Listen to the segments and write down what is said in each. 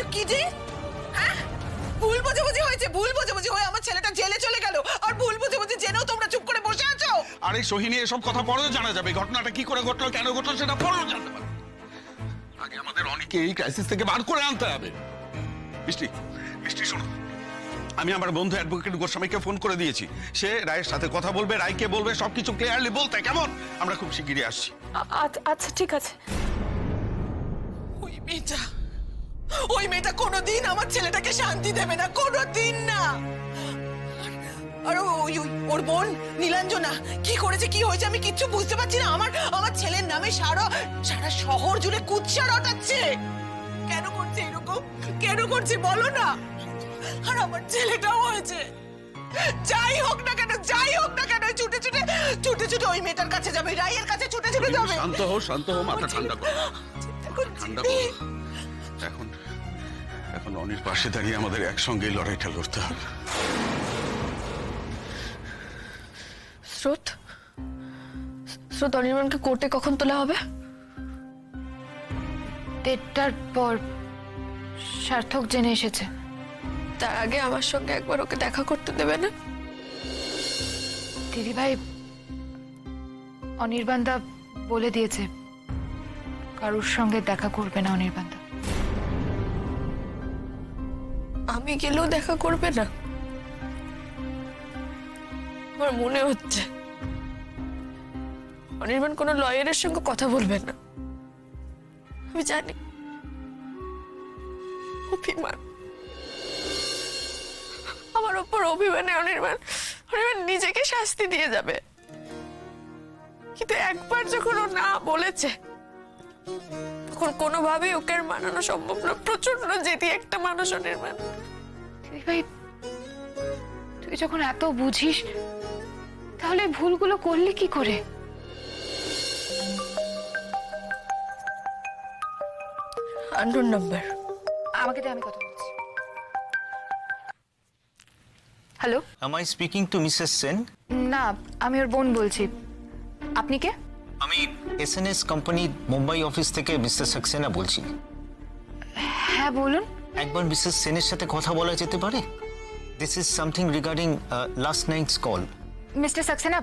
You kidding? হ্যাঁ, ভুল বোঝাবুঝি হয়েছে, ভুল বোঝাবুঝি হয়ে আমার ছেলেটা জেলে চলে গেল, আর ভুল বোঝাবুঝি জেনেও তোমরা চুপ করে বসে আছো। আরে সোহিনী, এসব কথা পরেও জানা যাবে। ঘটনাটা কি করে ঘটলো, কেন ঘটলো সেটা পরেও জানতে পারবে। আগে আমাদের অনেকে এই ক্রাইসিস থেকে বার করে আনতে হবে। মিষ্টি, মিষ্টি শোনো, আমি আমার বন্ধু অ্যাডভোকেট গোস্বামীকে ফোন করে দিয়েছি। সে রায়ের সাথে কথা বলবে, রায়কে বলবে সবকিছু ক্লিয়ারলি বলতে। কেমন? আমরা খুব শিগগিরই আসছি। আচ্ছা ঠিক আছে। ওই মেয়েটা কোনোদিন আমার ছেলেটাকে শান্তি দেবে না, কোনোদিন না। আর ওর বোন নীলাঞ্জনা কি করেছে, কি হয়েছে আমি কিচ্ছু বুঝতে পারছি না। আমার ছেলের নামে সারা শহর জুড়ে কুৎসা রটাচ্ছে। কেন করছে এরকম, কেন করছে বলো না? আর আমার ছেলেটাও হয়েছে। যাই হোক না কেন, যাই হোক না কেন, ছুটে ছুটে ওই মেয়েটার কাছে যাবে, রায়ের কাছে ছুটে যাবে। শান্ত হও, শান্ত হও, মাথা ঠান্ডা করো, ঠান্ডা করো। এখন অনির পাশে দাঁড়িয়ে আমাদের একসঙ্গে লড়াইটা লড়তে হবে। স্রোত অনির্বাণকে কোর্টে কখন তোলা হবে? 1:30টার পর। সার্থক জেনে এসেছে। তার আগে আমার সঙ্গে একবার ওকে দেখা করতে দেবে না? দিদি ভাই, অনির্বাণদা বলে দিয়েছে কারোর সঙ্গে দেখা করবে না অনির্বাণদা। আমি গেলেও দেখা করবে না? আমার মনে হচ্ছে অনির্বাণ কোনো লয়ারের সঙ্গে কথা বলবে না। আমি জানি অভিমান, আমার ওপর অভিমানে অনির্বাণ নিজেকে শাস্তি দিয়ে যাবে। কিন্তু একবার যখন ও না বলেছে, তখন কোনোভাবেই ওকে আর মানানো সম্ভব না। প্রচন্ড জেদি একটা মানুষ অনির্বাণ। দিদি ভাই, তুই যখন এত বুঝিস, তাহলে ভুলগুলো করলি কি করে? Unknown number. আমাকে দে, আমি কথা বলছি। Hello. Am I speaking to Mrs. Sen? না, আমি ওর বোন বলছি। আপনি কে? আমি এসএনএস কোম্পানি মুম্বাই অফিস থেকে মিস্টার সাক্সেনা বলছি। হ্যাঁ বলুন। একবার মিসেস সেনের সাথে কথা বলা যেতে পারে? This is something regarding last night's call. Mister Saxena,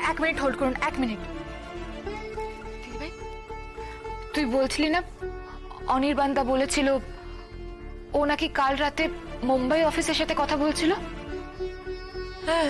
1 minute hold করুন, 1 মিনিট। তুই বলছিলি না অনির্বাণদা বলেছিল ও নাকি কাল রাতে মুম্বাই অফিসের সাথে কথা বলছিল? হ্যাঁ,